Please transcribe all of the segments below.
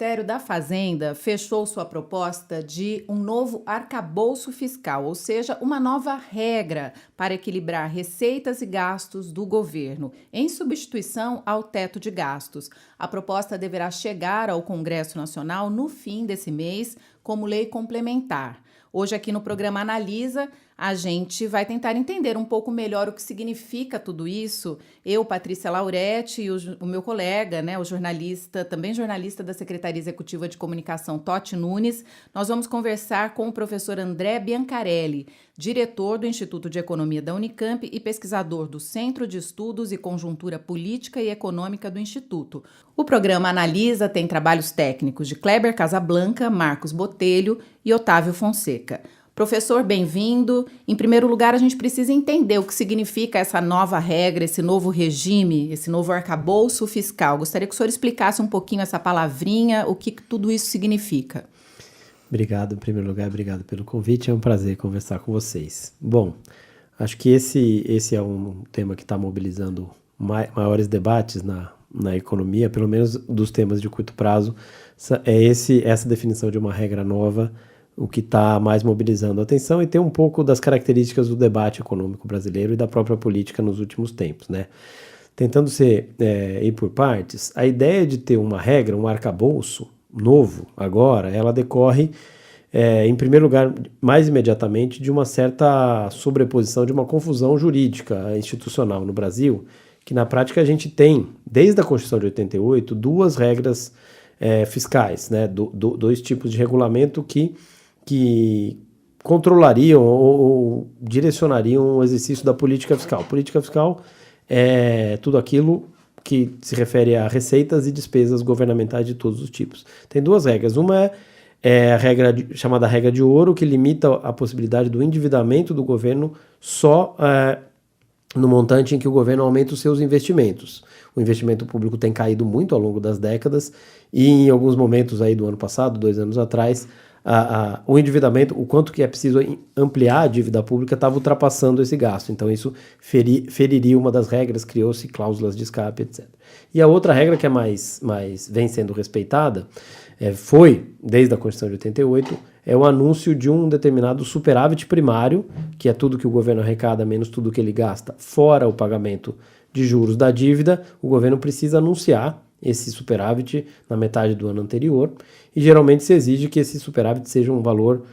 Ministério da Fazenda fechou sua proposta de um novo arcabouço fiscal, ou seja, uma nova regra para equilibrar receitas e gastos do governo, em substituição ao teto de gastos. A proposta deverá chegar ao Congresso Nacional no fim desse mês como lei complementar. Hoje, aqui no programa Analisa, a gente vai tentar entender um pouco melhor o que significa tudo isso. Eu, Patrícia Lauretti, e o meu colega, o jornalista, também jornalista da Secretaria Executiva de Comunicação, Totti Nunes, nós vamos conversar com o professor André Biancarelli, diretor do Instituto de Economia da Unicamp e pesquisador do Centro de Estudos e Conjuntura Política e Econômica do Instituto. O programa Analisa tem trabalhos técnicos de Kleber Casablanca, Marcos Botelho e Otávio Fonseca. Professor, bem-vindo. Em primeiro lugar, a gente precisa entender o que significa essa nova regra, esse novo regime, esse novo arcabouço fiscal. Gostaria que o senhor explicasse um pouquinho essa palavrinha, o que tudo isso significa. Obrigado, em primeiro lugar, obrigado pelo convite. É um prazer conversar com vocês. Bom, acho que esse é um tema que está mobilizando maiores debates na economia, pelo menos dos temas de curto prazo. Essa definição de uma regra nova, o que está mais mobilizando a atenção e tem um pouco das características do debate econômico brasileiro e da própria política nos últimos tempos, né? Tentando ir por partes, a ideia de ter uma regra, um arcabouço novo agora, ela decorre, em primeiro lugar, mais imediatamente, de uma certa sobreposição, de uma confusão jurídica institucional no Brasil, que na prática a gente tem, desde a Constituição de 88, duas regras fiscais, né? Dois tipos de regulamento que controlariam ou direcionariam o exercício da política fiscal. Política fiscal é tudo aquilo que se refere a receitas e despesas governamentais de todos os tipos. Tem duas regras. Uma é a regra chamada regra de ouro, que limita a possibilidade do endividamento do governo só no montante em que o governo aumenta os seus investimentos. O investimento público tem caído muito ao longo das décadas e em alguns momentos aí do ano passado, 2 anos atrás, o endividamento, o quanto que é preciso ampliar a dívida pública, estava ultrapassando esse gasto. Então isso feriria uma das regras, criou-se cláusulas de escape, etc. E a outra regra que é mais vem sendo respeitada, foi, desde a Constituição de 88, é o anúncio de um determinado superávit primário, que é tudo que o governo arrecada menos tudo que ele gasta, fora o pagamento de juros da dívida. O governo precisa anunciar esse superávit na metade do ano anterior, e geralmente se exige que esse superávit seja um valor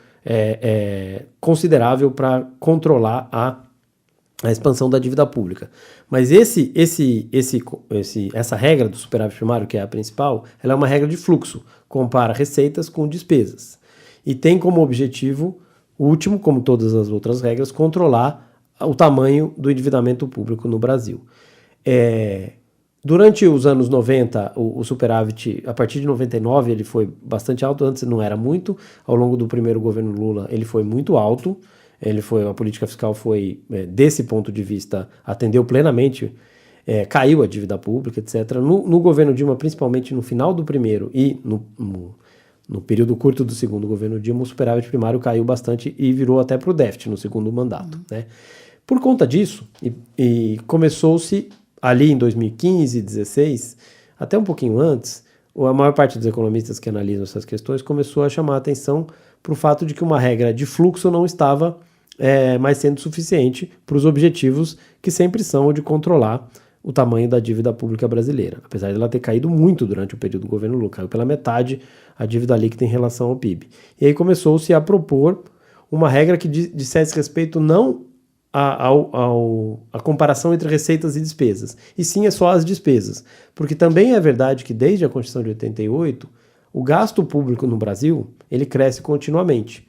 considerável para controlar a expansão da dívida pública. Mas essa regra do superávit primário, que é a principal, ela é uma regra de fluxo, compara receitas com despesas, e tem como objetivo último, como todas as outras regras, controlar o tamanho do endividamento público no Brasil. Durante os anos 90, o superávit, a partir de 99, ele foi bastante alto, antes não era muito. Ao longo do primeiro governo Lula, ele foi muito alto. A política fiscal foi, desse ponto de vista, atendeu plenamente, caiu a dívida pública, etc. No governo Dilma, principalmente no final do primeiro e no período curto do segundo governo Dilma, o superávit primário caiu bastante e virou até para o déficit no segundo mandato, né? Por conta disso, e começou-se ali em 2015, 2016, até um pouquinho antes, a maior parte dos economistas que analisam essas questões começou a chamar a atenção para o fato de que uma regra de fluxo não estava mais sendo suficiente para os objetivos que sempre são o de controlar o tamanho da dívida pública brasileira. Apesar de ela ter caído muito durante o período do governo Lula, caiu pela metade a dívida líquida em relação ao PIB. E aí começou-se a propor uma regra que dissesse respeito não a comparação entre receitas e despesas, e sim é só as despesas, porque também é verdade que desde a Constituição de 88 o gasto público no Brasil ele cresce continuamente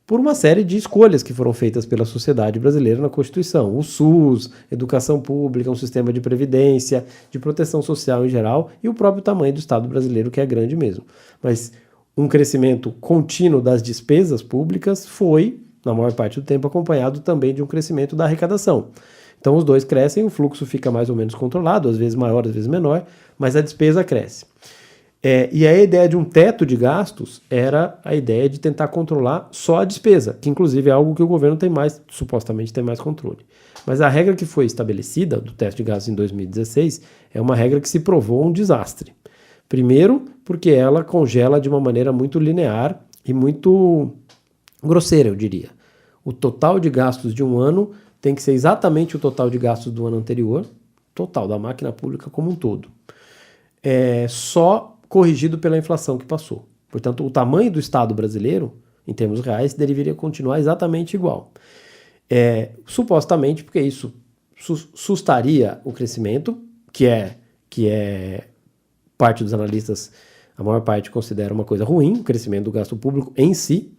por uma série de escolhas que foram feitas pela sociedade brasileira na Constituição: o SUS, educação pública, um sistema de previdência, de proteção social em geral, e o próprio tamanho do Estado brasileiro, que é grande mesmo. Mas um crescimento contínuo das despesas públicas foi, na maior parte do tempo, acompanhado também de um crescimento da arrecadação. Então os dois crescem, o fluxo fica mais ou menos controlado, às vezes maior, às vezes menor, mas a despesa cresce. E a ideia de um teto de gastos era a ideia de tentar controlar só a despesa, que inclusive é algo que o governo supostamente tem mais controle. Mas a regra que foi estabelecida do teto de gastos em 2016 é uma regra que se provou um desastre. Primeiro, porque ela congela de uma maneira muito linear e muito grosseira, eu diria. O total de gastos de um ano tem que ser exatamente o total de gastos do ano anterior, total da máquina pública como um todo. Só corrigido pela inflação que passou. Portanto, o tamanho do Estado brasileiro, em termos reais, deveria continuar exatamente igual. Supostamente, porque isso sustaria o crescimento, que é parte dos analistas, a maior parte considera uma coisa ruim, o crescimento do gasto público em si,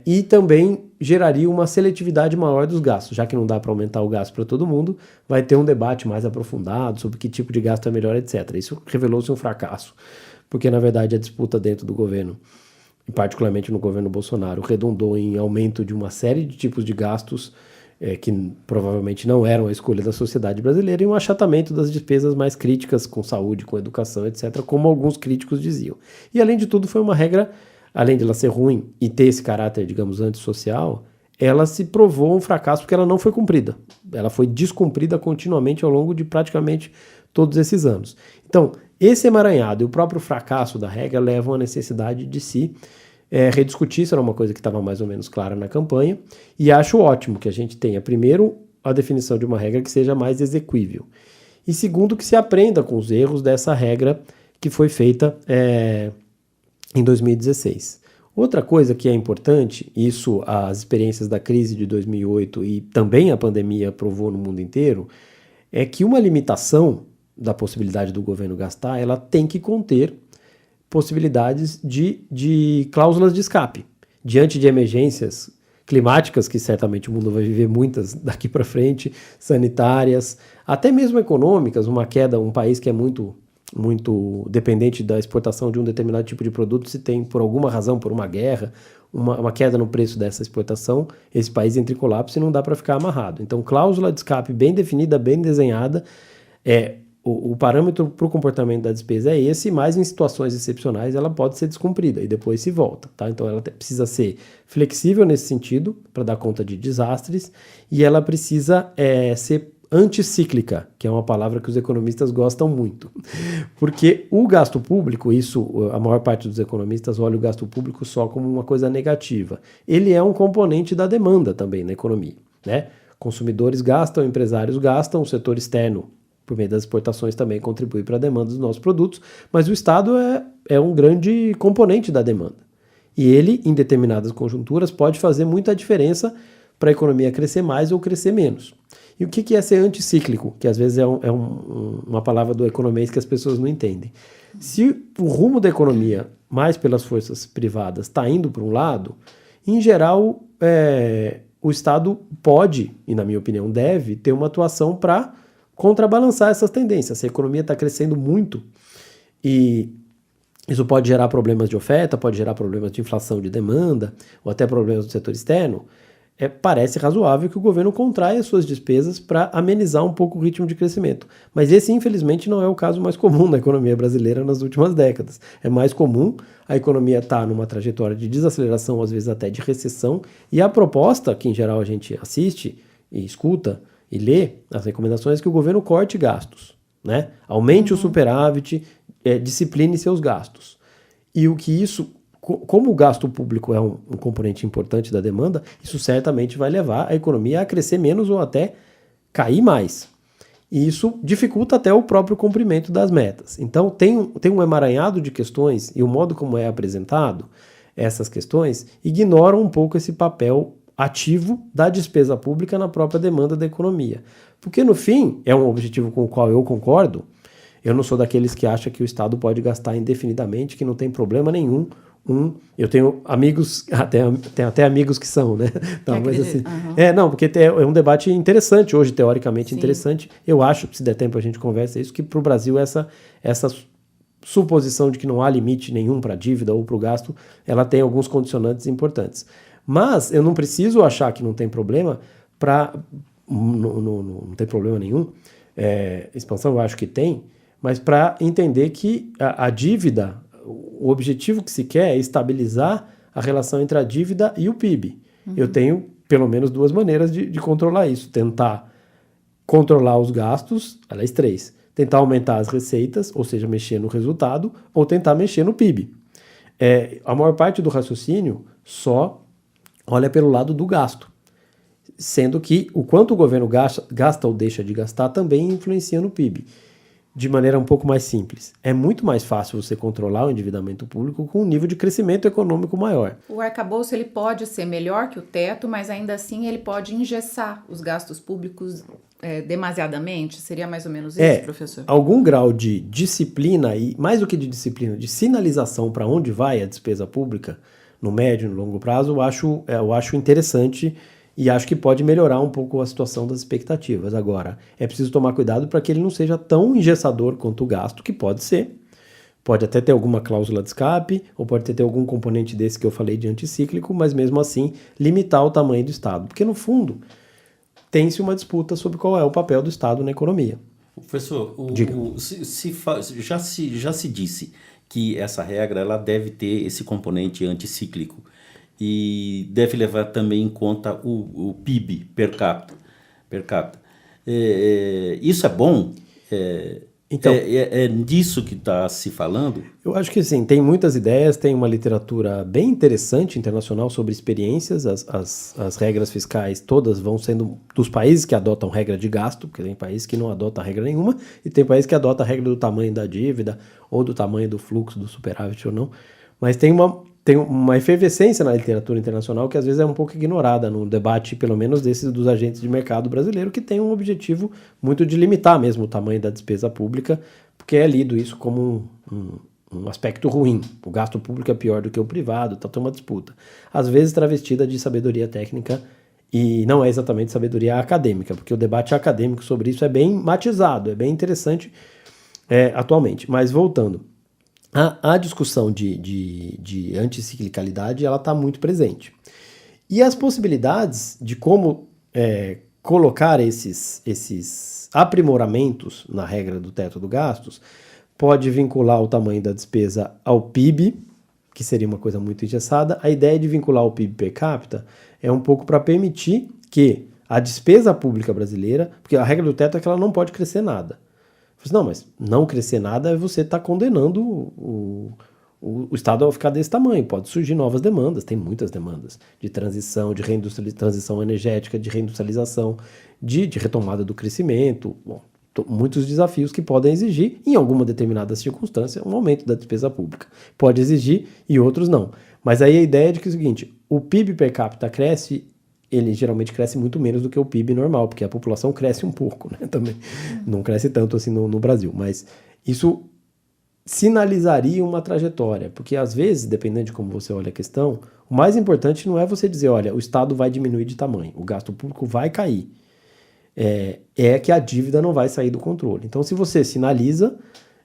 e também geraria uma seletividade maior dos gastos, já que não dá para aumentar o gasto para todo mundo, vai ter um debate mais aprofundado sobre que tipo de gasto é melhor, etc. Isso revelou-se um fracasso, porque na verdade a disputa dentro do governo, e particularmente no governo Bolsonaro, redundou em aumento de uma série de tipos de gastos que provavelmente não eram a escolha da sociedade brasileira, e um achatamento das despesas mais críticas com saúde, com educação, etc., como alguns críticos diziam. E além de tudo foi uma regra, além de ela ser ruim e ter esse caráter, digamos, antissocial, ela se provou um fracasso porque ela não foi cumprida. Ela foi descumprida continuamente ao longo de praticamente todos esses anos. Então, esse emaranhado e o próprio fracasso da regra levam à necessidade de se rediscutir. Isso era uma coisa que estava mais ou menos clara na campanha, e acho ótimo que a gente tenha, primeiro, a definição de uma regra que seja mais exequível, e segundo, que se aprenda com os erros dessa regra que foi feita em 2016. Outra coisa que é importante, isso as experiências da crise de 2008 e também a pandemia provou no mundo inteiro, é que uma limitação da possibilidade do governo gastar, ela tem que conter possibilidades de cláusulas de escape. Diante de emergências climáticas, que certamente o mundo vai viver muitas daqui para frente, sanitárias, até mesmo econômicas, uma queda, um país que é muito dependente da exportação de um determinado tipo de produto, se tem, por alguma razão, por uma guerra, uma queda no preço dessa exportação, esse país entra em colapso e não dá para ficar amarrado. Então, cláusula de escape bem definida, bem desenhada, o parâmetro para o comportamento da despesa é esse, mas em situações excepcionais ela pode ser descumprida e depois se volta, tá? Então ela precisa ser flexível nesse sentido, para dar conta de desastres, e ela precisa ser anticíclica, que é uma palavra que os economistas gostam muito, porque o gasto público, a maior parte dos economistas olha o gasto público só como uma coisa negativa. Ele é um componente da demanda também na economia, né? Consumidores gastam, empresários gastam, o setor externo, por meio das exportações, também contribui para a demanda dos nossos produtos, mas o Estado é um grande componente da demanda. E ele, em determinadas conjunturas, pode fazer muita diferença para a economia crescer mais ou crescer menos. E o que é ser anticíclico? Que às vezes é uma palavra do economês que as pessoas não entendem. Se o rumo da economia, mais pelas forças privadas, está indo para um lado, em geral, o Estado pode, e na minha opinião deve, ter uma atuação para contrabalançar essas tendências. Se a economia está crescendo muito e isso pode gerar problemas de oferta, pode gerar problemas de inflação de demanda ou até problemas do setor externo, parece razoável que o governo contraia as suas despesas para amenizar um pouco o ritmo de crescimento. Mas esse, infelizmente, não é o caso mais comum na economia brasileira nas últimas décadas. É mais comum a economia estar numa trajetória de desaceleração, às vezes até de recessão, e a proposta, que em geral a gente assiste e escuta e lê, as recomendações, é que o governo corte gastos, né? Aumente o superávit, discipline seus gastos. E o que isso, como o gasto público é um componente importante da demanda, isso certamente vai levar a economia a crescer menos ou até cair mais. E isso dificulta até o próprio cumprimento das metas. Então tem um emaranhado de questões, e o modo como é apresentado essas questões ignoram um pouco esse papel ativo da despesa pública na própria demanda da economia. Porque, no fim, é um objetivo com o qual eu concordo. Eu não sou daqueles que acham que o Estado pode gastar indefinidamente, que não tem problema nenhum. Eu tenho amigos, até amigos que são, né? Não, mas assim, não, porque é um debate interessante hoje, teoricamente. Sim. Interessante. Eu acho, se der tempo a gente conversa isso, que para o Brasil essa suposição de que não há limite nenhum para a dívida ou para o gasto, ela tem alguns condicionantes importantes. Mas eu não preciso achar que não tem problema não tem problema nenhum, expansão eu acho que tem, mas para entender que a dívida, o objetivo que se quer é estabilizar a relação entre a dívida e o PIB. Eu tenho pelo menos duas maneiras de controlar isso: tentar controlar os gastos, aliás, três, tentar aumentar as receitas, ou seja, mexer no resultado, ou tentar mexer no PIB. A maior parte do raciocínio só olha pelo lado do gasto, sendo que o quanto o governo gasta ou deixa de gastar também influencia no PIB. De maneira um pouco mais simples. É muito mais fácil você controlar o endividamento público com um nível de crescimento econômico maior. O arcabouço ele pode ser melhor que o teto, mas ainda assim ele pode engessar os gastos públicos demasiadamente? Seria mais ou menos isso, professor? Algum grau de disciplina, e mais do que de disciplina, de sinalização para onde vai a despesa pública, no médio e no longo prazo, eu acho interessante e acho que pode melhorar um pouco a situação das expectativas. Agora, é preciso tomar cuidado para que ele não seja tão engessador quanto o gasto, que pode ser. Pode até ter alguma cláusula de escape, ou pode ter algum componente desse que eu falei de anticíclico, mas mesmo assim limitar o tamanho do Estado. Porque, no fundo, tem-se uma disputa sobre qual é o papel do Estado na economia. Professor, já se disse que essa regra ela deve ter esse componente anticíclico e deve levar também em conta o PIB per capita. Isso é bom? Então, é disso que está se falando? Eu acho que sim, tem muitas ideias, tem uma literatura bem interessante internacional sobre experiências, as regras fiscais todas vão sendo dos países que adotam regra de gasto, porque tem países que não adotam regra nenhuma, e tem países que adotam a regra do tamanho da dívida, ou do tamanho do fluxo, do superávit ou não, mas tem uma efervescência na literatura internacional que às vezes é um pouco ignorada no debate, pelo menos dos agentes de mercado brasileiro, que tem um objetivo muito de limitar mesmo o tamanho da despesa pública, porque é lido isso como um aspecto ruim. O gasto público é pior do que o privado, tem uma disputa. Às vezes travestida de sabedoria técnica e não é exatamente sabedoria acadêmica, porque o debate acadêmico sobre isso é bem matizado, é bem interessante atualmente. Mas voltando, a discussão de anticiclicalidade ela está muito presente. E as possibilidades de como colocar esses aprimoramentos na regra do teto do gastos pode vincular o tamanho da despesa ao PIB, que seria uma coisa muito engessada. A ideia de vincular o PIB per capita é um pouco para permitir que a despesa pública brasileira, porque a regra do teto é que ela não pode crescer nada. Não, mas não crescer nada é você estar condenando o Estado a ficar desse tamanho. Pode surgir novas demandas, tem muitas demandas de transição, de transição energética, de reindustrialização, de retomada do crescimento. Bom, muitos desafios que podem exigir, em alguma determinada circunstância, um aumento da despesa pública. Pode exigir e outros não. Mas aí a ideia é de que é o seguinte, o PIB per capita cresce, ele geralmente cresce muito menos do que o PIB normal, porque a população cresce um pouco, né, também. Não cresce tanto assim no Brasil, mas isso sinalizaria uma trajetória, porque às vezes, dependendo de como você olha a questão, o mais importante não é você dizer, olha, o Estado vai diminuir de tamanho, o gasto público vai cair, é que a dívida não vai sair do controle. Então, se você sinaliza,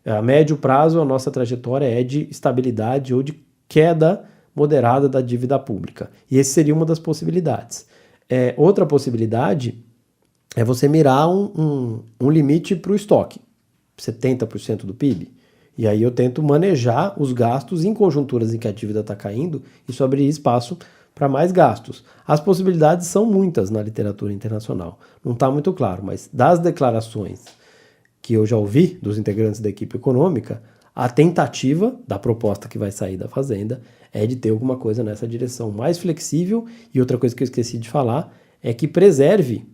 a médio prazo, a nossa trajetória é de estabilidade ou de queda moderada da dívida pública. E essa seria uma das possibilidades. Outra possibilidade é você mirar um limite para o estoque, 70% do PIB. E aí eu tento manejar os gastos em conjunturas em que a dívida está caindo, isso abriria espaço para mais gastos. As possibilidades são muitas na literatura internacional. Não está muito claro, mas das declarações que eu já ouvi dos integrantes da equipe econômica, a tentativa da proposta que vai sair da Fazenda é de ter alguma coisa nessa direção mais flexível. E outra coisa que eu esqueci de falar é que preserve,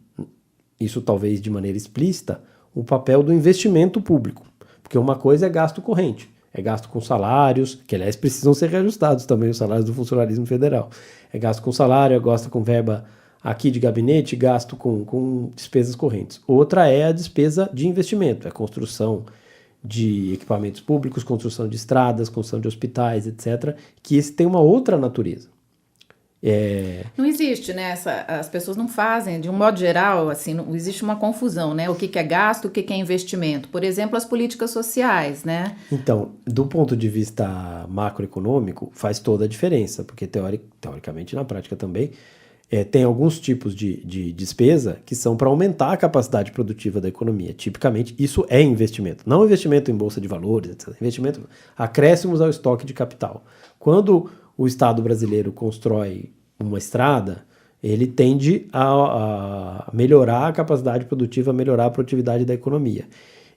isso talvez de maneira explícita, o papel do investimento público. Porque uma coisa é gasto corrente, é gasto com salários, que aliás precisam ser reajustados também os salários do funcionalismo federal. É gasto com salário, é gasto com verba aqui de gabinete, gasto com despesas correntes. Outra é a despesa de investimento, é construção de equipamentos públicos, construção de estradas, construção de hospitais, etc., que esse tem uma outra natureza. Não existe, né? As pessoas não fazem, de um modo geral, assim, não existe uma confusão, né? O que é gasto, o que é investimento. Por exemplo, as políticas sociais, né? Então, do ponto de vista macroeconômico, faz toda a diferença, porque teoricamente, na prática também, tem alguns tipos de despesa que são para aumentar a capacidade produtiva da economia. Tipicamente, isso é investimento. Não investimento em bolsa de valores, etc. Investimento, acréscimos ao estoque de capital. Quando o Estado brasileiro constrói uma estrada, ele tende a melhorar a capacidade produtiva, a melhorar a produtividade da economia.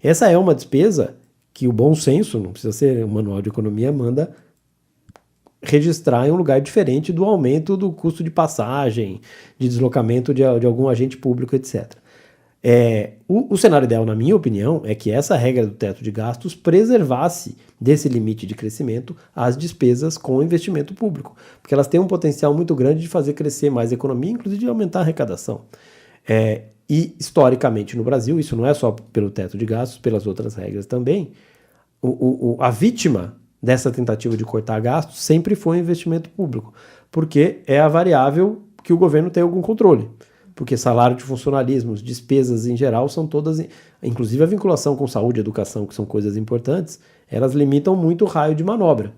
Essa é uma despesa que o bom senso, não precisa ser um manual de economia, manda registrar em um lugar diferente do aumento do custo de passagem, de deslocamento de algum agente público, etc. O cenário ideal, na minha opinião, é que essa regra do teto de gastos preservasse desse limite de crescimento as despesas com investimento público, porque elas têm um potencial muito grande de fazer crescer mais a economia, inclusive de aumentar a arrecadação. E, historicamente, no Brasil, isso não é só pelo teto de gastos, pelas outras regras também, a vítima dessa tentativa de cortar gastos sempre foi o investimento público, porque é a variável que o governo tem algum controle. Porque salário de funcionalismo, despesas em geral são todas, inclusive a vinculação com saúde e educação, que são coisas importantes, elas limitam muito o raio de manobra.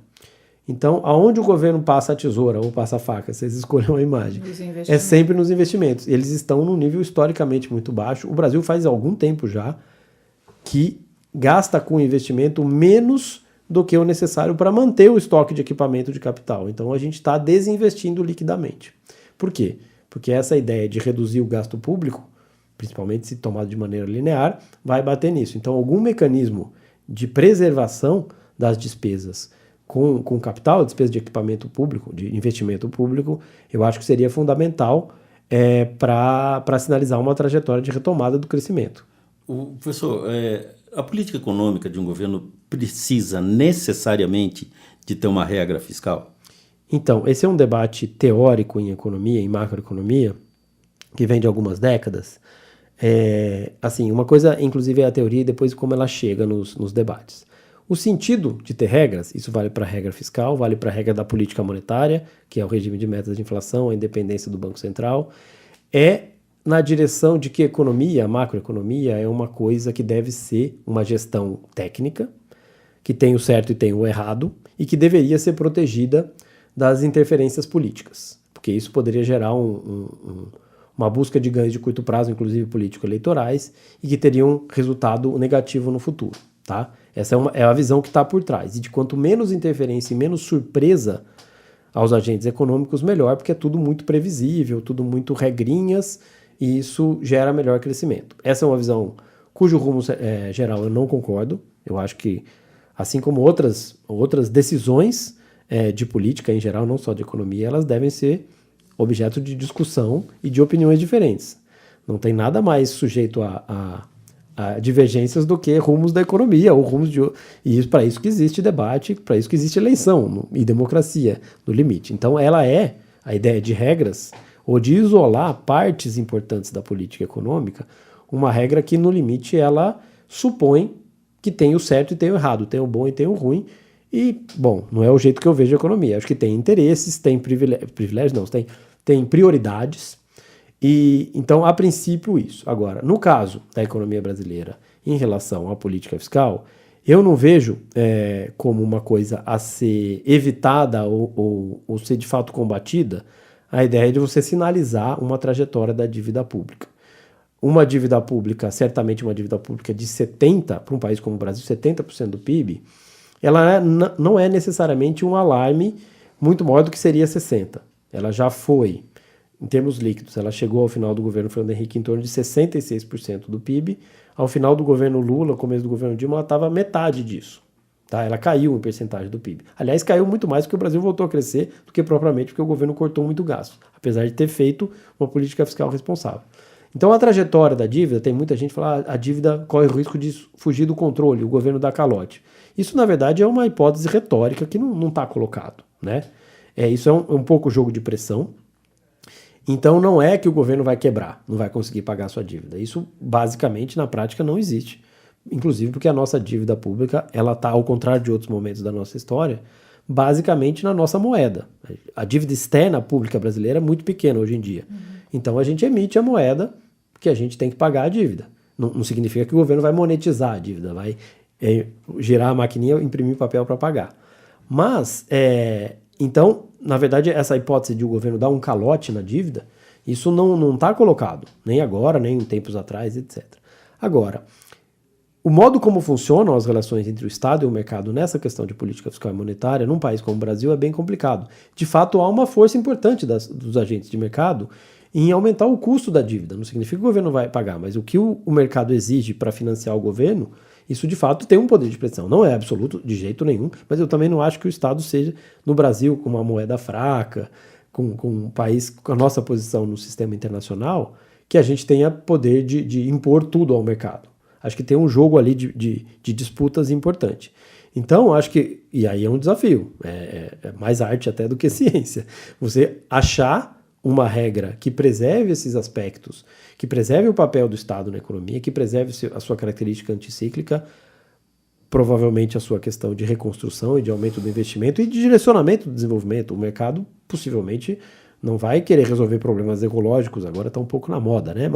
Então, aonde o governo passa a tesoura ou passa a faca, vocês escolham a imagem, é sempre nos investimentos. Eles estão num nível historicamente muito baixo. O Brasil faz algum tempo já que gasta com investimento menos do que o necessário para manter o estoque de equipamento de capital. Então, a gente está desinvestindo liquidamente. Por quê? Porque essa ideia de reduzir o gasto público, principalmente se tomado de maneira linear, vai bater nisso. Então, algum mecanismo de preservação das despesas com capital, despesa de equipamento público, de investimento público, eu acho que seria fundamental para sinalizar uma trajetória de retomada do crescimento. Professor, a política econômica de um governo precisa necessariamente de ter uma regra fiscal? Então, esse é um debate teórico em economia, em macroeconomia, que vem de algumas décadas. Assim, uma coisa, inclusive, é a teoria e depois como ela chega nos debates. O sentido de ter regras, isso vale para a regra fiscal, vale para a regra da política monetária, que é o regime de metas de inflação, a independência do Banco Central, é na direção de que a macroeconomia, é uma coisa que deve ser uma gestão técnica, que tem o certo e tem o errado, e que deveria ser protegida das interferências políticas, porque isso poderia gerar uma busca de ganhos de curto prazo, inclusive político-eleitorais, e que teria um resultado negativo no futuro. Tá? Essa é a visão que está por trás, e de quanto menos interferência e menos surpresa aos agentes econômicos, melhor, porque é tudo muito previsível, tudo muito regrinhas, e isso gera melhor crescimento. Essa é uma visão cujo rumo geral eu não concordo. Eu acho que, assim como outras decisões de política em geral, não só de economia, elas devem ser objeto de discussão e de opiniões diferentes. Não tem nada mais sujeito a divergências do que rumos da economia, ou rumos de... E para isso que existe debate, para isso que existe eleição e democracia, no limite. Então ela é a ideia de regras, ou de isolar partes importantes da política econômica, uma regra que no limite ela supõe que tem o certo e tem o errado, tem o bom e tem o ruim. E, bom, não é o jeito que eu vejo a economia. Acho que tem interesses, tem privilégios, não, tem prioridades. E, então, a princípio, isso. Agora, no caso da economia brasileira em relação à política fiscal, eu não vejo como uma coisa a ser evitada ou ser de fato combatida a ideia de você sinalizar uma trajetória da dívida pública. Uma dívida pública, certamente uma dívida pública de 70%, para um país como o Brasil, 70% do PIB, ela não é necessariamente um alarme muito maior do que seria 60%. Ela já foi, em termos líquidos, ela chegou ao final do governo Fernando Henrique em torno de 66% do PIB. Ao final do governo Lula, começo do governo Dilma, ela estava metade disso. Tá? Ela caiu em percentagem do PIB. Aliás, caiu muito mais porque o Brasil voltou a crescer do que propriamente porque o governo cortou muito gasto, apesar de ter feito uma política fiscal responsável. Então, a trajetória da dívida, tem muita gente que fala a dívida corre o risco de fugir do controle, o governo dá calote. Isso, na verdade, é uma hipótese retórica que não está colocado. Né? Isso é um pouco jogo de pressão. Então, não é que o governo vai quebrar, não vai conseguir pagar a sua dívida. Isso, basicamente, na prática, não existe. Inclusive porque a nossa dívida pública, ela está, ao contrário de outros momentos da nossa história, basicamente na nossa moeda. A dívida externa pública brasileira é muito pequena hoje em dia. Então a gente emite a moeda que a gente tem que pagar a dívida. Não significa que o governo vai monetizar a dívida, vai girar a maquininha e imprimir papel para pagar. Mas, então, na verdade, essa hipótese de o governo dar um calote na dívida, isso não está colocado, nem agora, nem em tempos atrás, etc. Agora, o modo como funcionam as relações entre o Estado e o mercado nessa questão de política fiscal e monetária, num país como o Brasil, é bem complicado. De fato, há uma força importante dos agentes de mercado em aumentar o custo da dívida. Não significa que o governo vai pagar, mas o que o mercado exige para financiar o governo, isso de fato tem um poder de pressão. Não é absoluto de jeito nenhum, mas eu também não acho que o Estado seja, no Brasil, com uma moeda fraca, com um país com a nossa posição no sistema internacional, que a gente tenha poder de impor tudo ao mercado. Acho que tem um jogo ali de disputas importante. Então, acho que, e aí é um desafio, é mais arte até do que ciência, você achar uma regra que preserve esses aspectos, que preserve o papel do Estado na economia, que preserve a sua característica anticíclica, provavelmente a sua questão de reconstrução e de aumento do investimento e de direcionamento do desenvolvimento. O mercado possivelmente não vai querer resolver problemas ecológicos, agora está um pouco na moda, né?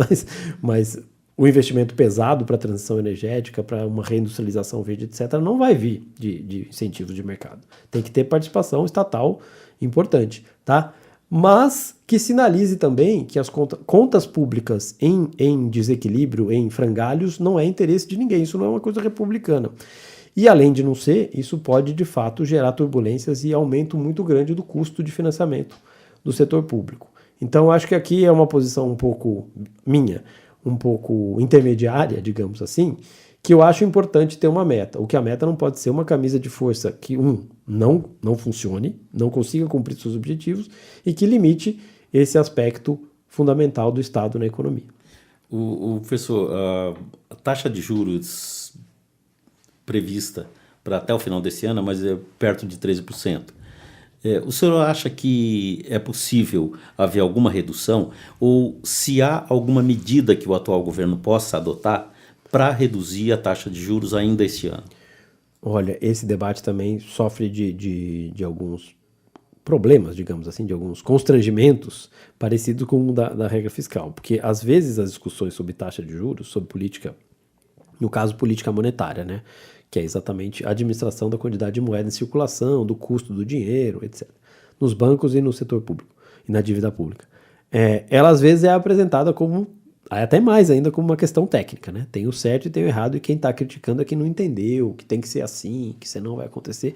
Mas o investimento pesado para a transição energética, para uma reindustrialização verde, etc., não vai vir de incentivos de mercado. Tem que ter participação estatal importante, tá? Mas que sinalize também que as contas públicas em desequilíbrio, em frangalhos, não é interesse de ninguém, isso não é uma coisa republicana. E além de não ser, isso pode de fato gerar turbulências e aumento muito grande do custo de financiamento do setor público. Então acho que aqui é uma posição um pouco minha, um pouco intermediária, digamos assim, que eu acho importante ter uma meta. O que a meta não pode ser uma camisa de força que, não funcione, não consiga cumprir seus objetivos e que limite esse aspecto fundamental do Estado na economia. O professor, a taxa de juros prevista para até o final desse ano, mas é perto de 13%. O senhor acha que é possível haver alguma redução ou se há alguma medida que o atual governo possa adotar para reduzir a taxa de juros ainda este ano? Olha, esse debate também sofre de alguns problemas, digamos assim, de alguns constrangimentos parecidos com o da regra fiscal, porque às vezes as discussões sobre taxa de juros, sobre política, no caso política monetária, né, que é exatamente a administração da quantidade de moeda em circulação, do custo do dinheiro, etc., nos bancos e no setor público, e na dívida pública. Ela às vezes é apresentada como, até mais ainda, como uma questão técnica, né? Tem o certo e tem o errado, e quem está criticando é quem não entendeu, que tem que ser assim, que senão vai acontecer.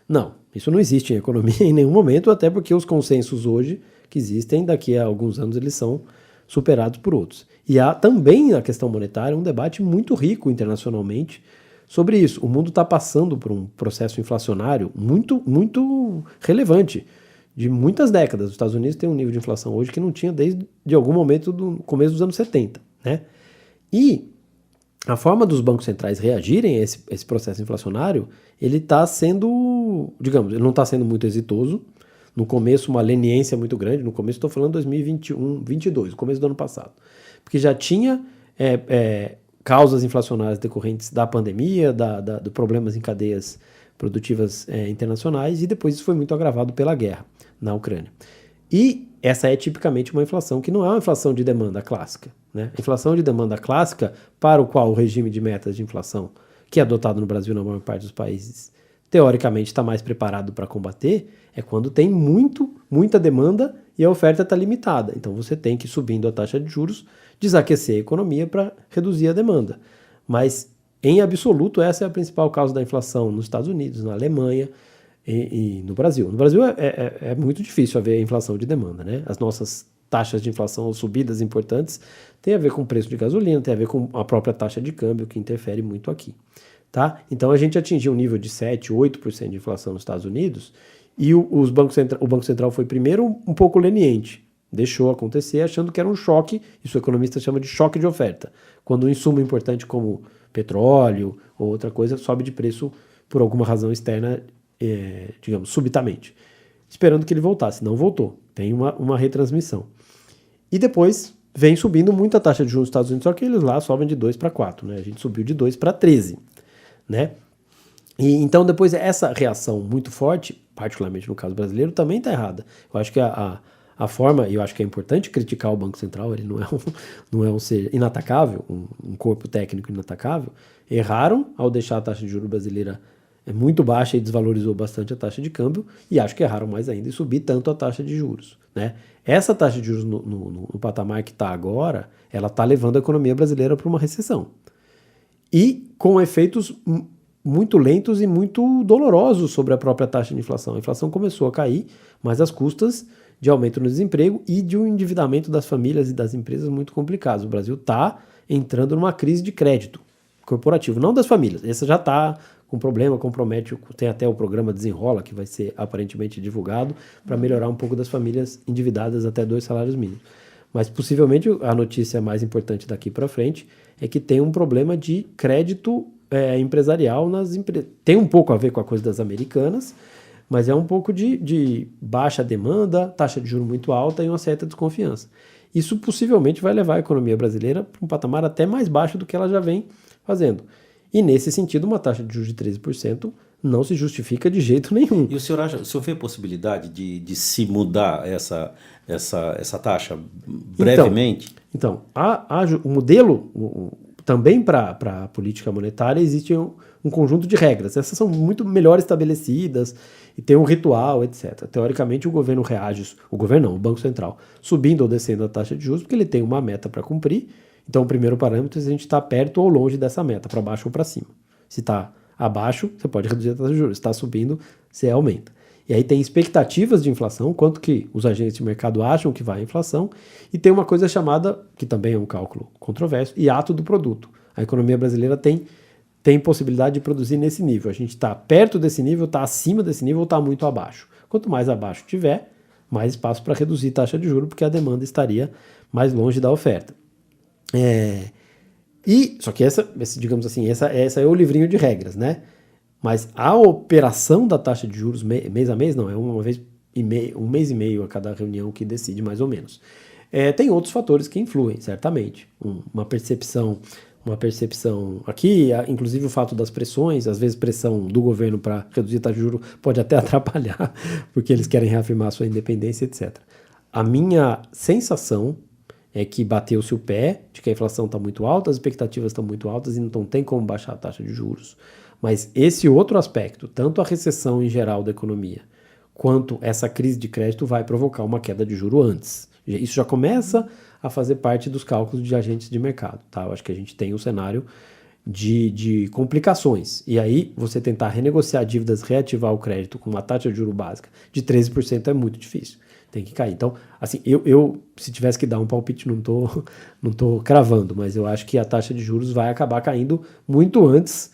Não, isso não existe em economia em nenhum momento, até porque os consensos hoje que existem, daqui a alguns anos eles são superados por outros. E há também na questão monetária um debate muito rico internacionalmente sobre isso. O mundo está passando por um processo inflacionário muito, muito relevante, de muitas décadas. Os Estados Unidos têm um nível de inflação hoje que não tinha desde algum momento do começo dos anos 70, né? E a forma dos bancos centrais reagirem a esse processo inflacionário, ele está sendo, digamos, ele não está sendo muito exitoso. No começo, uma leniência muito grande. No começo, estou falando 2021, 22, começo do ano passado. Porque já tinha causas inflacionárias decorrentes da pandemia, de problemas em cadeias produtivas internacionais, e depois isso foi muito agravado pela guerra na Ucrânia. E essa é tipicamente uma inflação que não é uma inflação de demanda clássica, né? A inflação de demanda clássica, para o qual o regime de metas de inflação, que é adotado no Brasil na maior parte dos países, teoricamente está mais preparado para combater, é quando tem muita demanda e a oferta está limitada. Então você tem que ir subindo a taxa de juros, desaquecer a economia para reduzir a demanda. Mas, em absoluto, essa é a principal causa da inflação nos Estados Unidos, na Alemanha e no Brasil. No Brasil é muito difícil haver inflação de demanda, né? As nossas taxas de inflação, subidas importantes, tem a ver com o preço de gasolina, tem a ver com a própria taxa de câmbio, que interfere muito aqui. Tá? Então a gente atingiu um nível de 7%, 8% de inflação nos Estados Unidos, e o Banco Central foi primeiro um pouco leniente, deixou acontecer achando que era um choque, isso o economista chama de choque de oferta, quando um insumo importante como petróleo ou outra coisa sobe de preço por alguma razão externa, digamos, subitamente, esperando que ele voltasse. Não voltou, tem uma retransmissão. E depois vem subindo muito a taxa de juros nos Estados Unidos, só que eles lá sobem de 2 para 4, né? A gente subiu de 2 para 13, né? E então depois essa reação muito forte, particularmente no caso brasileiro, também está errada. Eu acho que a forma, e eu acho que é importante criticar o Banco Central, ele não é um ser inatacável, um corpo técnico inatacável. Erraram ao deixar a taxa de juros brasileira muito baixa e desvalorizou bastante a taxa de câmbio, e acho que erraram mais ainda em subir tanto a taxa de juros, né? Essa taxa de juros no patamar que está agora, ela está levando a economia brasileira para uma recessão. E com efeitos muito lentos e muito dolorosos sobre a própria taxa de inflação. A inflação começou a cair, mas às custas de aumento no desemprego e de um endividamento das famílias e das empresas muito complicados. O Brasil está entrando numa crise de crédito corporativo, não das famílias. Essa já está com problema, compromete, tem até o programa Desenrola, que vai ser aparentemente divulgado, para melhorar um pouco das famílias endividadas até 2 salários mínimos. Mas possivelmente a notícia mais importante daqui para frente é que tem um problema de crédito empresarial nas empresas. Tem um pouco a ver com a coisa das americanas, mas é um pouco de baixa demanda, taxa de juros muito alta e uma certa desconfiança. Isso possivelmente vai levar a economia brasileira para um patamar até mais baixo do que ela já vem fazendo. E nesse sentido, uma taxa de juros de 13% não se justifica de jeito nenhum. E o senhor vê possibilidade de se mudar essa taxa brevemente? Então o modelo, também para a política monetária, existe um conjunto de regras. Essas são muito melhor estabelecidas e tem um ritual, etc. Teoricamente, o governo reage, o Banco Central, subindo ou descendo a taxa de juros, porque ele tem uma meta para cumprir. Então, o primeiro parâmetro é se a gente está perto ou longe dessa meta, para baixo ou para cima. Se está abaixo, você pode reduzir a taxa de juros. Se está subindo, você aumenta. E aí tem expectativas de inflação, quanto que os agentes de mercado acham que vai a inflação, e tem uma coisa chamada, que também é um cálculo controverso, hiato do produto. A economia brasileira tem possibilidade de produzir nesse nível. A gente está perto desse nível, está acima desse nível ou está muito abaixo. Quanto mais abaixo tiver, mais espaço para reduzir taxa de juros, porque a demanda estaria mais longe da oferta. Só que digamos assim, essa é o livrinho de regras, né? Mas a operação da taxa de juros mês a mês não, é um mês e meio a cada reunião que decide mais ou menos. Tem outros fatores que influem, certamente. Uma percepção aqui, inclusive o fato das pressões, às vezes pressão do governo para reduzir a taxa de juros pode até atrapalhar, porque eles querem reafirmar a sua independência, etc. A minha sensação é que bateu-se o pé de que a inflação está muito alta, as expectativas estão muito altas e não tem como baixar a taxa de juros. Mas esse outro aspecto, tanto a recessão em geral da economia, quanto essa crise de crédito vai provocar uma queda de juros antes. Isso já começa a fazer parte dos cálculos de agentes de mercado. Tá? Eu acho que a gente tem um cenário de complicações. E aí, você tentar renegociar dívidas, reativar o crédito com uma taxa de juros básica de 13% é muito difícil. Tem que cair. Então, assim, eu se tivesse que dar um palpite, não tô cravando, mas eu acho que a taxa de juros vai acabar caindo muito antes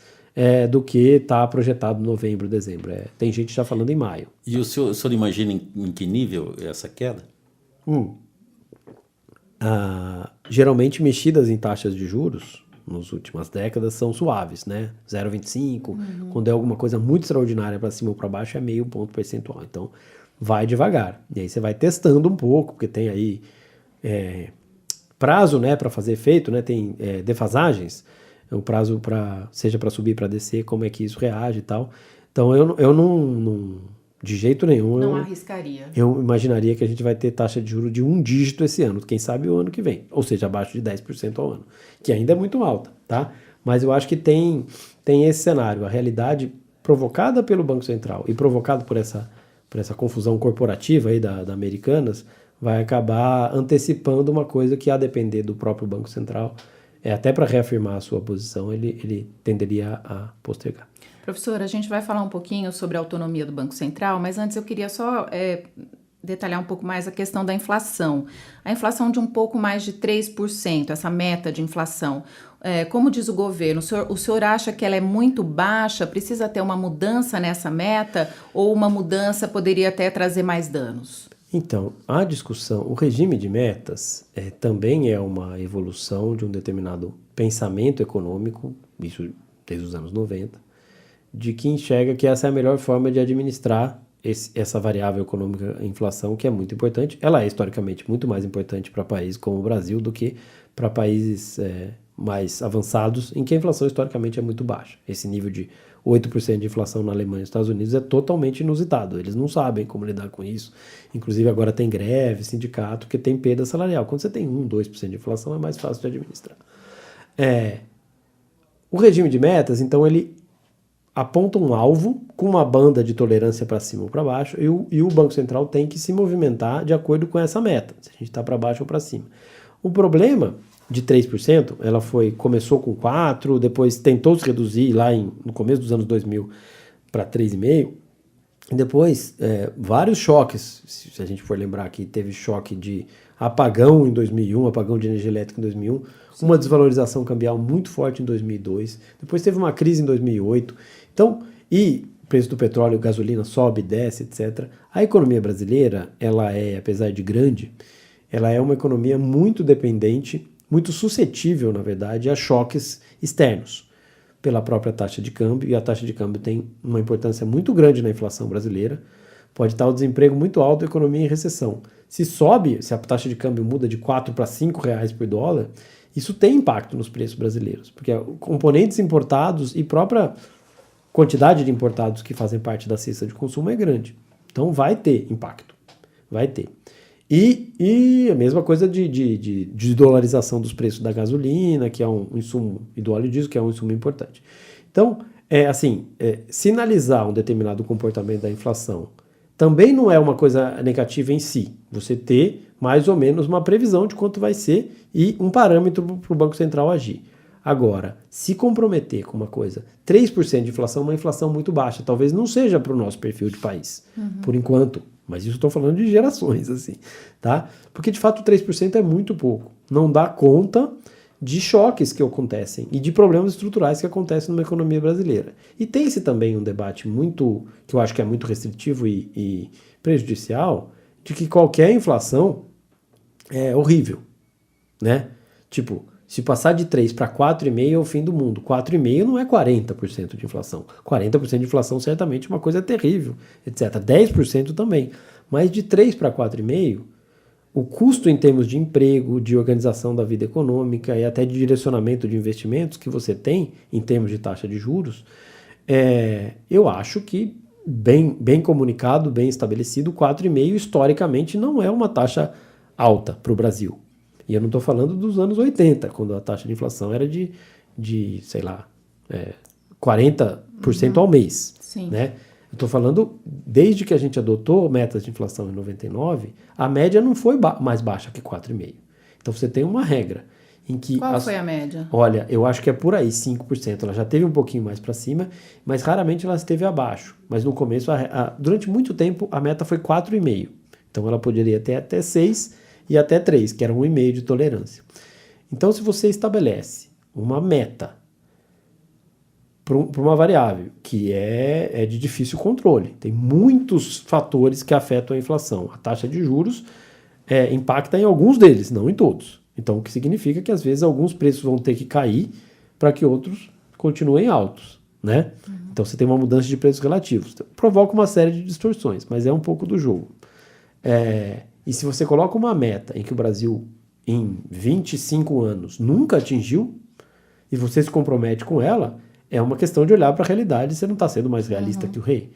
do que está projetado em novembro, dezembro. Tem gente já falando em maio. E o senhor imagina em que nível essa queda? Geralmente, mexidas em taxas de juros nas últimas décadas são suaves, né? 0,25, quando é alguma coisa muito extraordinária para cima ou para baixo, é meio ponto percentual. Então, vai devagar. E aí você vai testando um pouco, porque tem aí prazo, né, para fazer efeito, né? Tem defasagens, o prazo seja para subir, para descer, como é que isso reage e tal. Então, eu não de jeito nenhum. Não arriscaria. Eu imaginaria que a gente vai ter taxa de juros de 1 dígito esse ano, quem sabe o ano que vem, ou seja, abaixo de 10% ao ano, que ainda é muito alta, tá? Mas eu acho que tem esse cenário, a realidade provocada pelo Banco Central e provocada por essa confusão corporativa aí da Americanas, vai acabar antecipando uma coisa que, a depender do próprio Banco Central, até para reafirmar a sua posição, ele tenderia a postergar. Professor, a gente vai falar um pouquinho sobre a autonomia do Banco Central, mas antes eu queria só detalhar um pouco mais a questão da inflação. A inflação de um pouco mais de 3%, essa meta de inflação, como diz o governo, o senhor acha que ela é muito baixa, precisa ter uma mudança nessa meta, ou uma mudança poderia até trazer mais danos? Então, a discussão, o regime de metas também é uma evolução de um determinado pensamento econômico, isso desde os anos 90, de que enxerga que essa é a melhor forma de administrar essa variável econômica, a inflação, que é muito importante. Ela é historicamente muito mais importante para países como o Brasil do que para países mais avançados, em que a inflação historicamente é muito baixa. Esse nível de 8% de inflação na Alemanha e nos Estados Unidos é totalmente inusitado. Eles não sabem como lidar com isso. Inclusive agora tem greve, sindicato, que tem perda salarial. Quando você tem 1, 2% de inflação é mais fácil de administrar. O regime de metas, então, ele aponta um alvo com uma banda de tolerância para cima ou para baixo e o Banco Central tem que se movimentar de acordo com essa meta, se a gente está para baixo ou para cima. O problema de 3%, ela começou com 4%, depois tentou se reduzir lá no começo dos anos 2000 para 3,5%, Depois, vários choques, se a gente for lembrar aqui, teve choque de apagão em 2001, apagão de energia elétrica em 2001, uma desvalorização cambial muito forte em 2002, depois teve uma crise em 2008, então, e o preço do petróleo, gasolina sobe, desce, etc. A economia brasileira, ela é, apesar de grande, ela é uma economia muito dependente, muito suscetível, na verdade, a choques externos, pela própria taxa de câmbio, e a taxa de câmbio tem uma importância muito grande na inflação brasileira. Pode estar o desemprego muito alto e a economia em recessão. Se sobe, se a taxa de câmbio muda de 4 para 5 reais por dólar, isso tem impacto nos preços brasileiros, porque componentes importados e própria quantidade de importados que fazem parte da cesta de consumo é grande. Então vai ter impacto, vai ter. E a mesma coisa de dolarização dos preços da gasolina, que é um insumo, e do óleo diesel, que é um insumo importante. Então, sinalizar um determinado comportamento da inflação também não é uma coisa negativa em si. Você ter mais ou menos uma previsão de quanto vai ser e um parâmetro para o Banco Central agir. Agora, se comprometer com uma coisa, 3% de inflação é uma inflação muito baixa, talvez não seja para o nosso perfil de país, por enquanto. Mas isso eu estou falando de gerações, assim, tá? Porque, de fato, 3% é muito pouco. Não dá conta de choques que acontecem e de problemas estruturais que acontecem numa economia brasileira. E tem-se também um debate muito, que eu acho que é muito restritivo e prejudicial, de que qualquer inflação é horrível, né? Tipo, se passar de 3 para 4,5 é o fim do mundo. 4,5 não é 40% de inflação. 40% de inflação certamente é uma coisa terrível, etc. 10% também. Mas de 3 para 4,5, o custo em termos de emprego, de organização da vida econômica e até de direcionamento de investimentos que você tem em termos de taxa de juros, eu acho que bem comunicado, bem estabelecido, 4,5 historicamente não é uma taxa alta para o Brasil. E eu não estou falando dos anos 80, quando a taxa de inflação era de sei lá, 40% ao mês. Sim. Né? Eu estou falando, desde que a gente adotou metas de inflação em 99, a média não foi mais baixa que 4,5%. Então você tem uma regra em que... Qual foi a média? Olha, eu acho que é por aí, 5%. Ela já teve um pouquinho mais para cima, mas raramente ela esteve abaixo. Mas no começo, durante muito tempo, a meta foi 4,5%. Então ela poderia ter até 6% e até 3, que era 1,5 de tolerância. Então, se você estabelece uma meta para uma variável que é de difícil controle, tem muitos fatores que afetam a inflação. A taxa de juros impacta em alguns deles, não em todos. Então, o que significa que, às vezes, alguns preços vão ter que cair para que outros continuem altos, né? Então, você tem uma mudança de preços relativos. Provoca uma série de distorções, mas é um pouco do jogo. E se você coloca uma meta em que o Brasil, em 25 anos, nunca atingiu, e você se compromete com ela, é uma questão de olhar para a realidade e você não está sendo mais realista que o rei.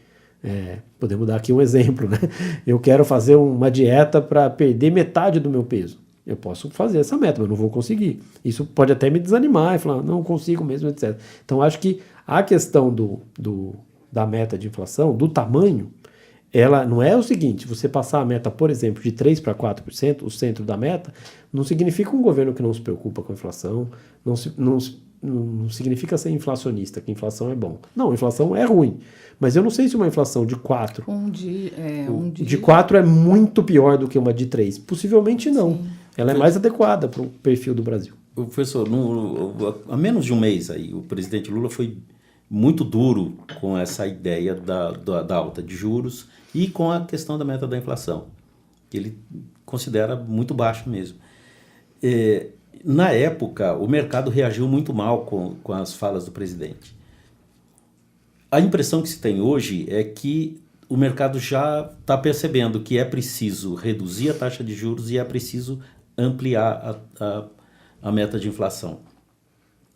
Podemos dar aqui um exemplo, né? Eu quero fazer uma dieta para perder metade do meu peso. Eu posso fazer essa meta, mas não vou conseguir. Isso pode até me desanimar e falar, não consigo mesmo, etc. Então, acho que a questão da meta de inflação, do tamanho, ela não é o seguinte, você passar a meta, por exemplo, de 3% para 4%, o centro da meta, não significa um governo que não se preocupa com a inflação, não significa ser inflacionista, que inflação é bom. Não, inflação é ruim. Mas eu não sei se uma inflação de 4%... De 4% é muito pior do que uma de 3%. Possivelmente não. Sim. Ela é mais adequada para o perfil do Brasil. Professor, há menos de um mês aí, o presidente Lula foi muito duro com essa ideia da alta de juros e com a questão da meta da inflação, que ele considera muito baixo mesmo. Na época, o mercado reagiu muito mal com as falas do presidente. A impressão que se tem hoje é que o mercado já está percebendo que é preciso reduzir a taxa de juros e é preciso ampliar a meta de inflação.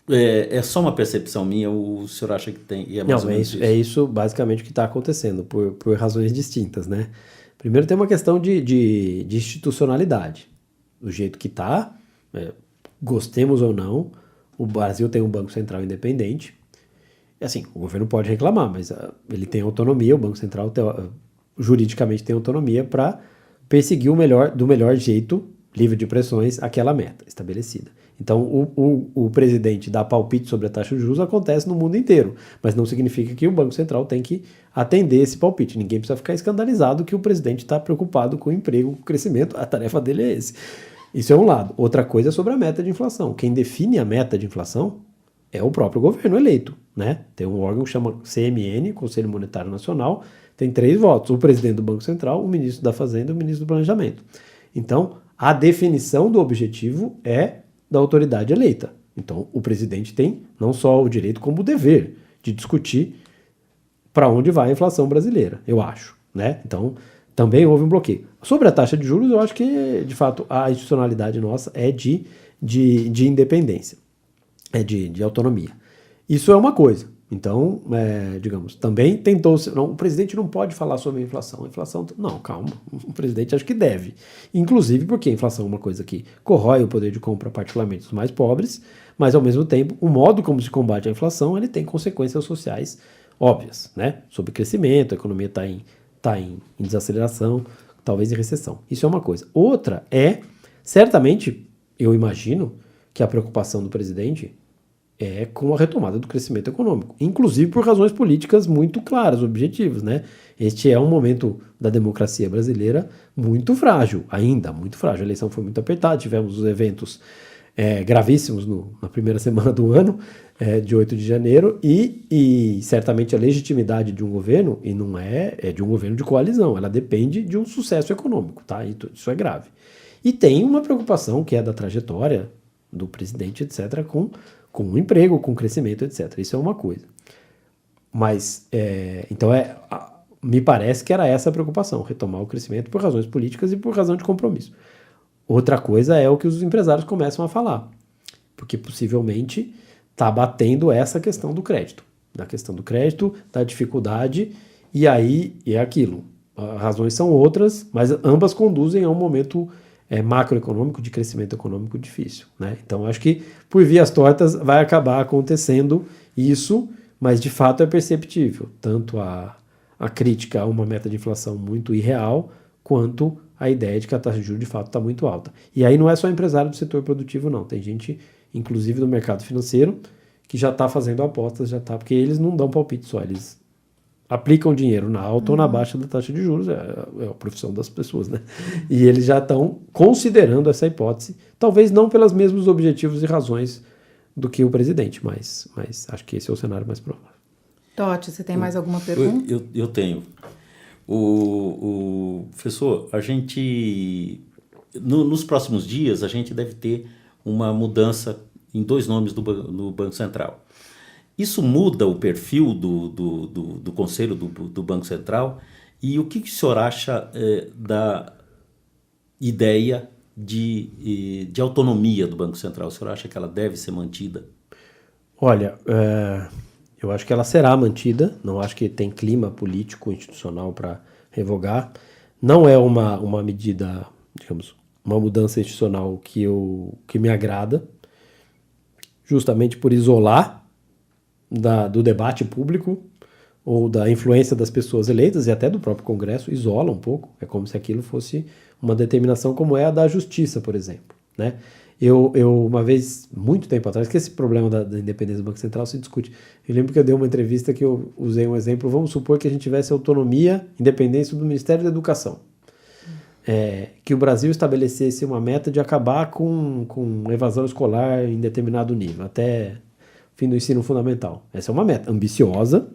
É só uma percepção minha, o senhor acha que tem? Não, é isso basicamente o que está acontecendo, por razões distintas, né? Primeiro tem uma questão de institucionalidade. Do jeito que está, gostemos ou não, o Brasil tem um Banco Central independente. Assim, o governo pode reclamar, mas ele tem autonomia, o Banco Central juridicamente tem autonomia para perseguir do melhor jeito, livre de pressões, aquela meta estabelecida. Então, o presidente dar palpite sobre a taxa de juros acontece no mundo inteiro, mas não significa que o Banco Central tem que atender esse palpite. Ninguém precisa ficar escandalizado que o presidente está preocupado com o emprego, com o crescimento. A tarefa dele é esse. Isso é um lado. Outra coisa é sobre a meta de inflação. Quem define a meta de inflação é o próprio governo eleito, né? Tem um órgão que chama CMN, Conselho Monetário Nacional, tem 3 votos, o presidente do Banco Central, o ministro da Fazenda e o ministro do Planejamento. Então, a definição do objetivo é da autoridade eleita. Então, o presidente tem não só o direito, como o dever de discutir para onde vai a inflação brasileira, eu acho, né? Então, também houve um bloqueio. Sobre a taxa de juros, eu acho que, de fato, a institucionalidade nossa é de independência, é de autonomia. Isso é uma coisa. Então, digamos, também tentou-se... O presidente não pode falar sobre a inflação. Não, calma. O presidente acho que deve. Inclusive porque a inflação é uma coisa que corrói o poder de compra, particularmente dos mais pobres, mas, ao mesmo tempo, o modo como se combate a inflação, ele tem consequências sociais óbvias, né? Sobre crescimento, a economia está em desaceleração, talvez em recessão. Isso é uma coisa. Outra certamente, eu imagino que a preocupação do presidente é com a retomada do crescimento econômico, inclusive por razões políticas muito claras, objetivos, né? Este é um momento da democracia brasileira muito frágil, ainda muito frágil. A eleição foi muito apertada, tivemos os eventos gravíssimos na primeira semana do ano, de 8 de janeiro, e certamente a legitimidade de um governo, e não é de um governo de coalizão, ela depende de um sucesso econômico, tá? Isso é grave. E tem uma preocupação que é da trajetória do presidente, etc., com o emprego, com o crescimento, etc. Isso é uma coisa. Mas, então, me parece que era essa a preocupação, retomar o crescimento por razões políticas e por razão de compromisso. Outra coisa é o que os empresários começam a falar, porque possivelmente está batendo essa questão do crédito. Da questão do crédito, da dificuldade, e aí é aquilo. As razões são outras, mas ambas conduzem a um momento macroeconômico, de crescimento econômico difícil, né? Então, acho que por vias tortas vai acabar acontecendo isso, mas de fato é perceptível, tanto a crítica a uma meta de inflação muito irreal, quanto a ideia de que a taxa de juros de fato está muito alta. E aí não é só empresário do setor produtivo, não. Tem gente, inclusive do mercado financeiro, que já está fazendo apostas, porque eles não dão palpite só, eles aplicam dinheiro na alta ou na baixa da taxa de juros, é a profissão das pessoas, né? E eles já estão considerando essa hipótese, talvez não pelos mesmos objetivos e razões do que o presidente, mas acho que esse é o cenário mais provável. Totti, você tem mais alguma pergunta? Eu tenho. Professor, a gente, nos próximos dias, a gente deve ter uma mudança em 2 nomes no Banco Central. Isso muda o perfil do Conselho do Banco Central? E o que o senhor acha da ideia de autonomia do Banco Central? O senhor acha que ela deve ser mantida? Olha, eu acho que ela será mantida, não acho que tem clima político institucional para revogar. Não é uma medida, digamos, uma mudança institucional que me agrada, justamente por isolar do debate público ou da influência das pessoas eleitas e até do próprio Congresso, isola um pouco. É como se aquilo fosse uma determinação como é a da justiça, por exemplo, né? Eu uma vez, muito tempo atrás, que esse problema da independência do Banco Central se discute. Eu lembro que eu dei uma entrevista que eu usei um exemplo. Vamos supor que a gente tivesse autonomia, independência do Ministério da Educação. Que o Brasil estabelecesse uma meta de acabar com evasão escolar em determinado nível, até fim do ensino fundamental. Essa é uma meta ambiciosa,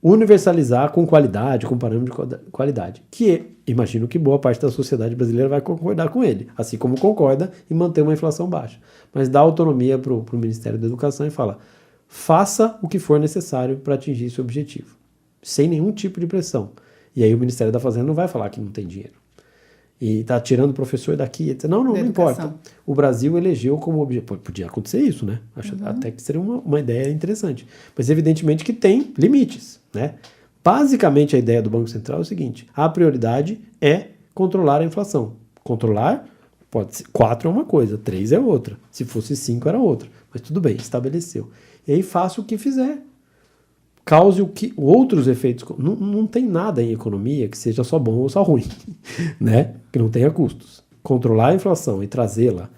universalizar com qualidade, com parâmetro de qualidade, que imagino que boa parte da sociedade brasileira vai concordar com ele, assim como concorda em manter uma inflação baixa. Mas dá autonomia para o Ministério da Educação e fala, faça o que for necessário para atingir esse objetivo, sem nenhum tipo de pressão. E aí o Ministério da Fazenda não vai falar que não tem dinheiro. E está tirando o professor daqui, etc. Não importa. O Brasil elegeu como objetivo. Podia acontecer isso, né? Acho até que seria uma ideia interessante. Mas evidentemente que tem limites, né? Basicamente a ideia do Banco Central é o seguinte, a prioridade é controlar a inflação. Controlar, pode ser 4 é uma coisa, 3 é outra. Se fosse 5 era outra. Mas tudo bem, estabeleceu. E aí faça o que fizer. Cause outros efeitos. Não tem nada em economia que seja só bom ou só ruim, né? Que não tenha custos. Controlar a inflação e trazê-la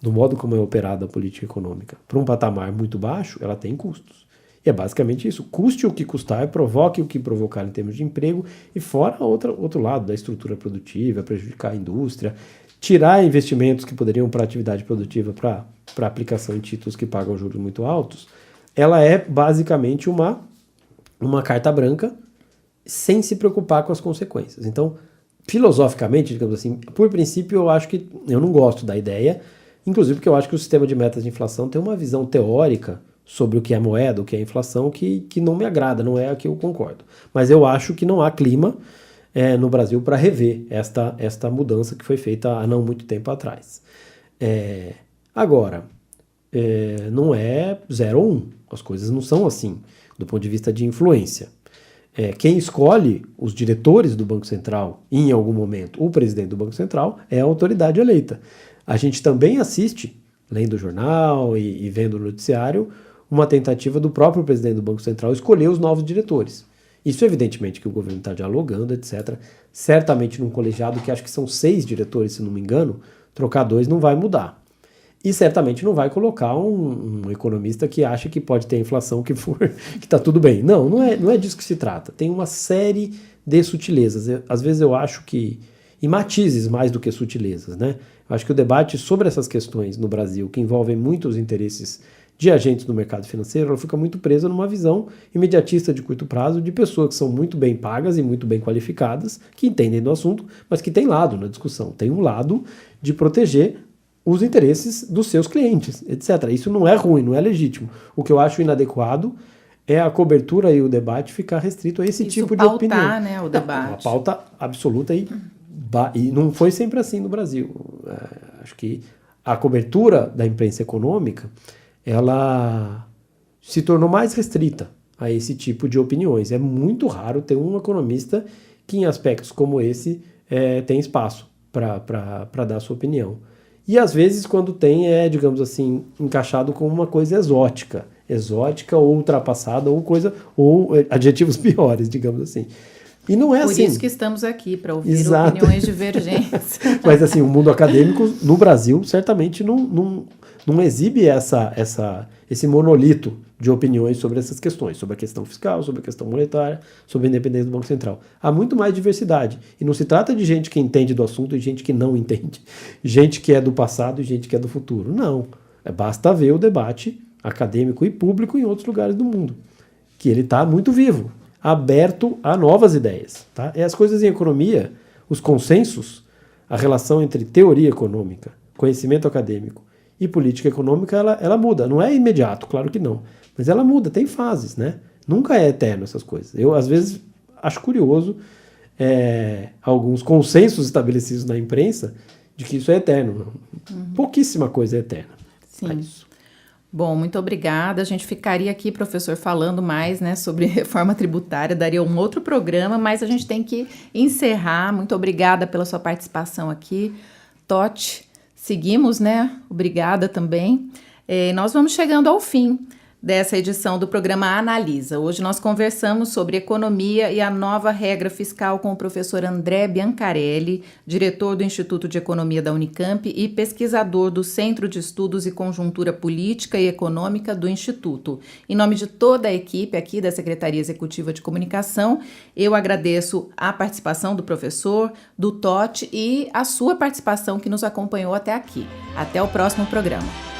do modo como é operada a política econômica, para um patamar muito baixo, ela tem custos. E é basicamente isso. Custe o que custar, provoque o que provocar em termos de emprego, e fora outro lado da estrutura produtiva, prejudicar a indústria, tirar investimentos que poderiam para a atividade produtiva para aplicação em títulos que pagam juros muito altos. Ela é basicamente uma carta branca sem se preocupar com as consequências. Então, filosoficamente, digamos assim, por princípio eu não gosto da ideia, inclusive porque eu acho que o sistema de metas de inflação tem uma visão teórica sobre o que é moeda, o que é inflação, que não me agrada, não é a que eu concordo. Mas eu acho que não há clima no Brasil para rever esta mudança que foi feita há não muito tempo atrás. Agora, não é 0 ou 1, as coisas não são assim, do ponto de vista de influência. Quem escolhe os diretores do Banco Central, em algum momento, o presidente do Banco Central, é a autoridade eleita. A gente também assiste, lendo o jornal e vendo o noticiário, uma tentativa do próprio presidente do Banco Central escolher os novos diretores. Isso, evidentemente, que o governo está dialogando, etc. Certamente, num colegiado que acho que são 6 diretores, se não me engano, trocar 2 não vai mudar. E certamente não vai colocar um economista que acha que pode ter a inflação que está tudo bem. Não é disso que se trata. Tem uma série de sutilezas. Às vezes eu acho que... E matizes mais do que sutilezas, né? Eu acho que o debate sobre essas questões no Brasil, que envolvem muito os interesses de agentes do mercado financeiro, ela fica muito presa numa visão imediatista de curto prazo de pessoas que são muito bem pagas e muito bem qualificadas, que entendem do assunto, mas que tem lado na discussão. Tem um lado de proteger os interesses dos seus clientes, etc. Isso não é ruim, não é legítimo. O que eu acho inadequado é a cobertura e o debate ficar restrito a esse tipo de opinião. Pautar, né, o debate. Uma pauta absoluta e não foi sempre assim no Brasil. Acho que a cobertura da imprensa econômica, ela se tornou mais restrita a esse tipo de opiniões. É muito raro ter um economista que, em aspectos como esse, tem espaço para dar sua opinião. E às vezes, quando tem, digamos assim, encaixado com uma coisa exótica ou ultrapassada, ou adjetivos piores, digamos assim. E não é assim. Por isso que estamos aqui, para ouvir Exato. Opiniões divergentes. Mas assim, o mundo acadêmico no Brasil certamente não exibe esse monolito de opiniões sobre essas questões, sobre a questão fiscal, sobre a questão monetária, sobre a independência do Banco Central. Há muito mais diversidade. E não se trata de gente que entende do assunto e gente que não entende. Gente que é do passado e gente que é do futuro. Não. Basta ver o debate acadêmico e público em outros lugares do mundo, que ele está muito vivo, aberto a novas ideias. Tá? E as coisas em economia, os consensos, a relação entre teoria econômica, conhecimento acadêmico e política econômica, ela muda. Não é imediato, claro que não. Mas ela muda, tem fases, né? Nunca é eterno essas coisas. Eu, às vezes, acho curioso alguns consensos estabelecidos na imprensa de que isso é eterno. Pouquíssima coisa é eterna. Sim. É isso. Bom, muito obrigada. A gente ficaria aqui, professor, falando mais, né, sobre reforma tributária, daria um outro programa, mas a gente tem que encerrar. Muito obrigada pela sua participação aqui. Totti, seguimos, né? Obrigada também. Nós vamos chegando ao fim dessa edição do programa Analisa. Hoje nós conversamos sobre economia e a nova regra fiscal com o professor André Biancarelli, diretor do Instituto de Economia da Unicamp e pesquisador do Centro de Estudos e Conjuntura Política e Econômica do Instituto. Em nome de toda a equipe aqui da Secretaria Executiva de Comunicação, eu agradeço a participação do professor, do Totti e a sua participação que nos acompanhou até aqui. Até o próximo programa.